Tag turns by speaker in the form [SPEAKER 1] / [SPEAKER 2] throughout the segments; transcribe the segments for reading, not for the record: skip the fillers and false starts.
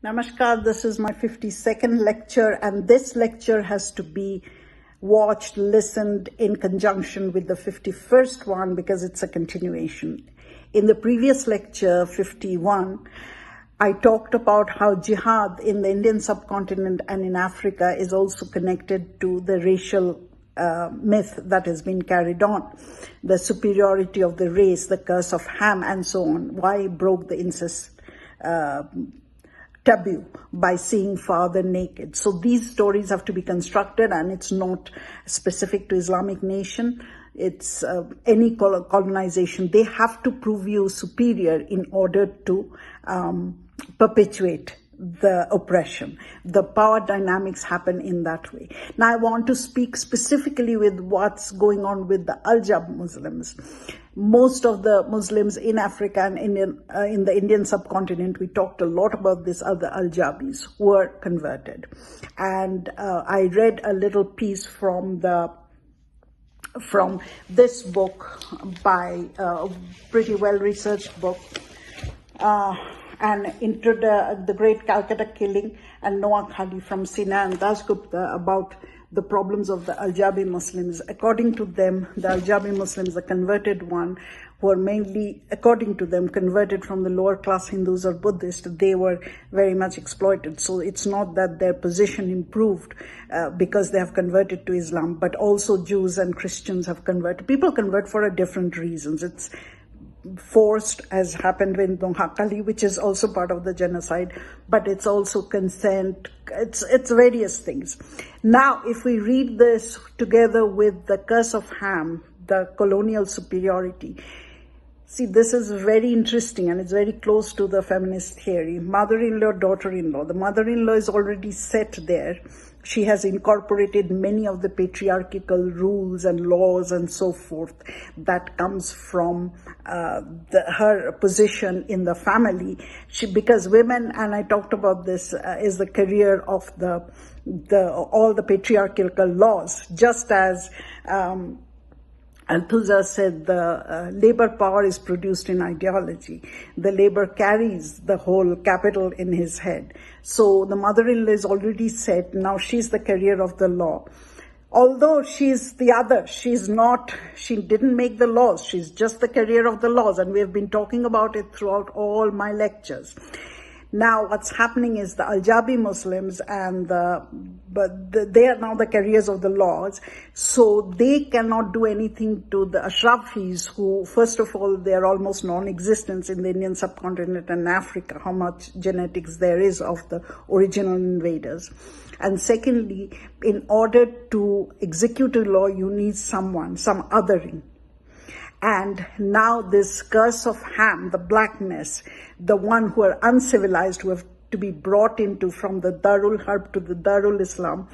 [SPEAKER 1] Namaskar, this is my 52nd lecture, and this lecture has to be watched, listened in conjunction with the 51st one because it's a continuation. In the previous lecture, 51, I talked about how jihad in the Indian subcontinent and in Africa is also connected to the racial myth that has been carried on, the superiority of the race, the curse of Ham, and so on. Why broke the incest taboo by seeing father naked. So these stories have to be constructed, and it's not specific to Islamic nation. It's any colonization. They have to prove you superior in order to perpetuate the oppression. The power dynamics happen in that way. Now I want to speak specifically with what's going on with the Al-Jab Muslims. Most of the Muslims in Africa and in the Indian subcontinent, we talked a lot about this, other Al-Jabis who were converted. And I read a little piece from this book by a pretty well-researched book, and into the Great Calcutta Killing and Noah Khali from Sina and Dasgupta about the problems of the Al-Jabi Muslims. According to them, the Al-Jabi Muslims, the converted one, were mainly, according to them, converted from the lower class Hindus or Buddhists. They were very much exploited. So it's not that their position improved because they have converted to Islam, but also Jews and Christians have converted. People convert for different reasons. It's forced, as happened with Noah Khali, which is also part of the genocide, but it's also consent. It's various things. Now, if we read this together with the curse of Ham, the colonial superiority, see, this is very interesting, and it's very close to the feminist theory. Mother-in-law, daughter-in-law. The mother-in-law is already set there. She has incorporated many of the patriarchal rules and laws and so forth that comes from her position in the family. Because women, and I talked about this, is the career of all the patriarchal laws, just as Althusser said the labor power is produced in ideology. The labor carries the whole capital in his head. So the mother-in-law is already set. Now she's the carrier of the law. Although she's the other, she didn't make the laws. She's just the carrier of the laws. And we have been talking about it throughout all my lectures. Now, what's happening is the Al-Jabi Muslims they are now the carriers of the laws, so they cannot do anything to the Ashrafis, who, first of all, they are almost non-existent in the Indian subcontinent and Africa, how much genetics there is of the original invaders. And secondly, in order to execute a law, you need some othering. And now this curse of Ham, the blackness, the one who are uncivilized, who have to be brought into from the Darul Harb to the Darul Islam,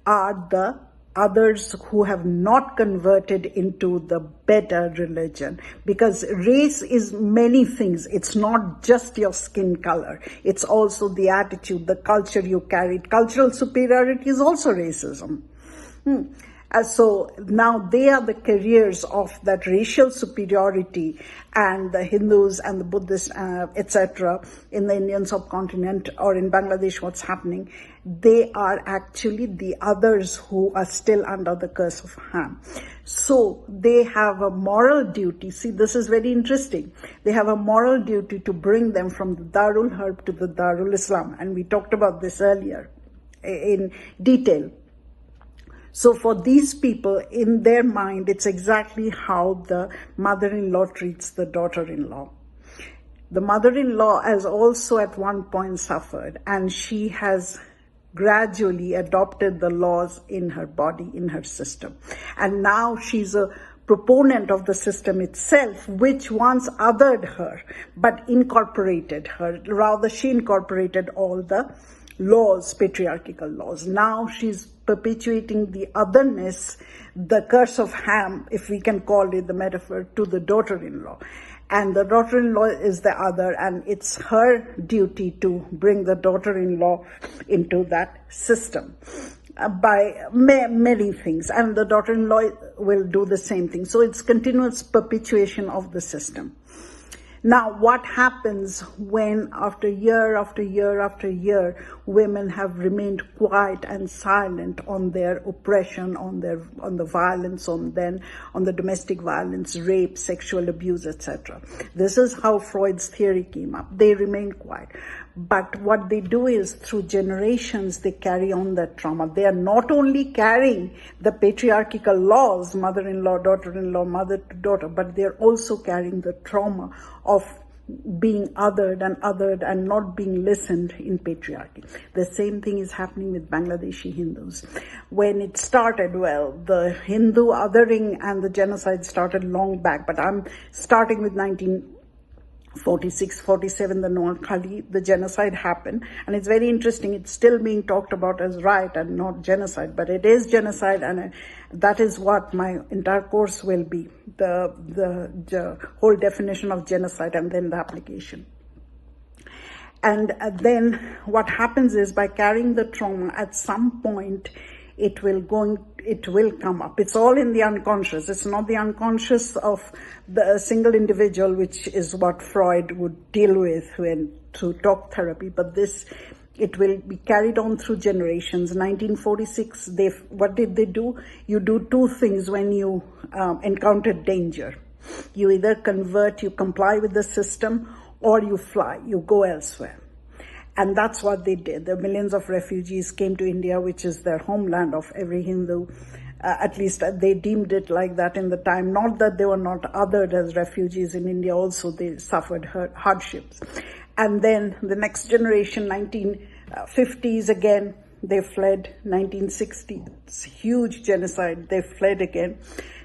[SPEAKER 1] are the others who have not converted into the better religion. Because race is many things. It's not just your skin color. It's also the attitude, the culture you carried. Cultural superiority is also racism. So now they are the carriers of that racial superiority, and the Hindus and the Buddhists, etc., in the Indian subcontinent or in Bangladesh, what's happening, they are actually the others who are still under the curse of Ham. So they have a moral duty. See, this is very interesting. They have a moral duty to bring them from the Darul Harb to the Darul Islam. And we talked about this earlier in detail. So for these people, in their mind, it's exactly how the mother-in-law treats the daughter-in-law. The mother-in-law has also at one point suffered, and she has gradually adopted the laws in her body, in her system. And now she's a proponent of the system itself, which once othered her, but incorporated her. Rather, she incorporated all the laws, patriarchal laws. Now she's perpetuating the otherness, the curse of Ham, if we can call it the metaphor, to the daughter-in-law. And the daughter-in-law is the other, and it's her duty to bring the daughter-in-law into that system by many things. And the daughter-in-law will do the same thing. So it's continuous perpetuation of the system. Now, what happens when after year after year after year, women have remained quiet and silent on their oppression, on the violence, on the domestic violence, rape, sexual abuse, etc. This is how Freud's theory came up. They remain quiet. But what they do is, through generations, they carry on that trauma. They are not only carrying the patriarchal laws, mother-in-law, daughter-in-law, mother to daughter, but they're also carrying the trauma of being othered and not being listened in patriarchy. The same thing is happening with Bangladeshi Hindus. When it started, well, the Hindu othering and the genocide started long back, but I'm starting with 1946, 47, the Noakhali, the genocide happened. And it's very interesting, it's still being talked about as right and not genocide, but it is genocide, and that is what my entire course will be, the whole definition of genocide and then the application. And then what happens is, by carrying the trauma, at some point, it will come up. It's all in the unconscious. It's not the unconscious of the single individual, which is what Freud would deal with through talk therapy, but it will be carried on through generations. 1946, what did they do? You do two things when you encounter danger. You either convert, you comply with the system, or you fly, you go elsewhere. And that's what they did. The millions of refugees came to India, which is their homeland of every Hindu. At least they deemed it like that in the time. Not that they were not othered as refugees in India. Also, they suffered hardships. And then the next generation, 1950s again, they fled. 1960s, huge genocide, they fled again.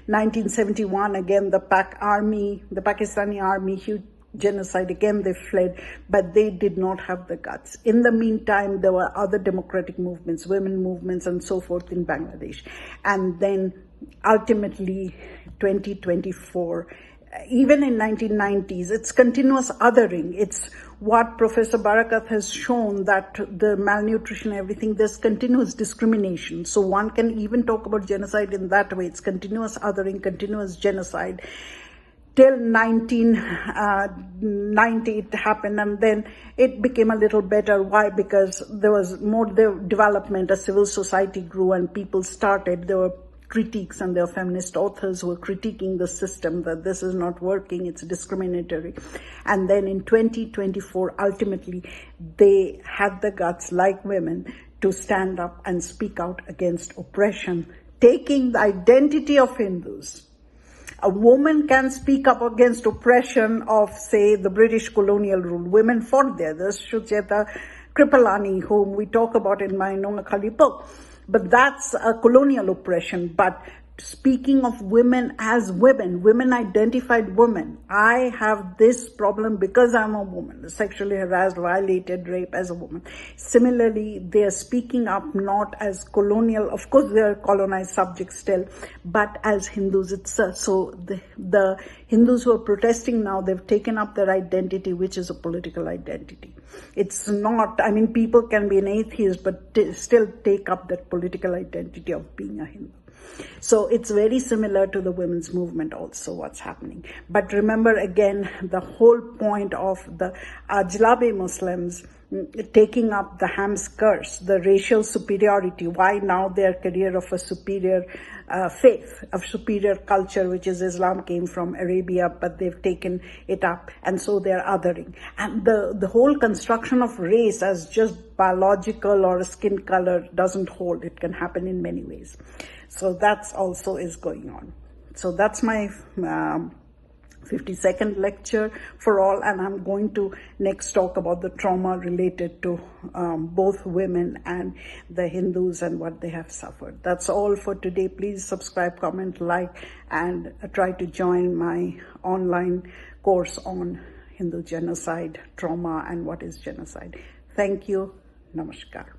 [SPEAKER 1] 1971, again, the Pakistani army, huge genocide, again they fled, but they did not have the guts. In the meantime, there were other democratic movements, women movements, and so forth in Bangladesh. And then ultimately, 2024, even in 1990s, it's continuous othering. It's what Professor Barakat has shown, that the malnutrition, everything, there's continuous discrimination. So one can even talk about genocide in that way. It's continuous othering, continuous genocide. Till 1990 it happened, and then it became a little better. Why? Because there was more development, a civil society grew, and people started, there were critiques, and there were feminist authors who were critiquing the system, that this is not working, it's discriminatory. And then in 2024, ultimately, they had the guts, like women, to stand up and speak out against oppression, taking the identity of Hindus. A woman can speak up against oppression of, say, the British colonial rule. Women fought there. There's Sucheta Kripalani, whom we talk about in my Noakhali book. But that's a colonial oppression. But speaking of women as women identified women, I have this problem because I'm a woman, sexually harassed, violated, raped as a woman. Similarly, they are speaking up not as colonial, of course they are colonized subjects still, but as Hindus itself. So the Hindus who are protesting now, they've taken up their identity, which is a political identity. It's not, I mean, people can be an atheist, but still take up that political identity of being a Hindu. So it's very similar to the women's movement also, what's happening. But remember again, the whole point of the Ajlabi Muslims taking up the Ham's curse, the racial superiority, why now their career of a superior faith, of superior culture, which is Islam, came from Arabia, but they've taken it up, and so they're othering. And the whole construction of race as just biological or skin color doesn't hold. It can happen in many ways. So that's also is going on. So that's my 52nd lecture for all, and I'm going to next talk about the trauma related to both women and the Hindus and what they have suffered. That's all for today. Please subscribe, comment, like, and try to join my online course on Hindu genocide, trauma, and what is genocide. Thank you. Namaskar.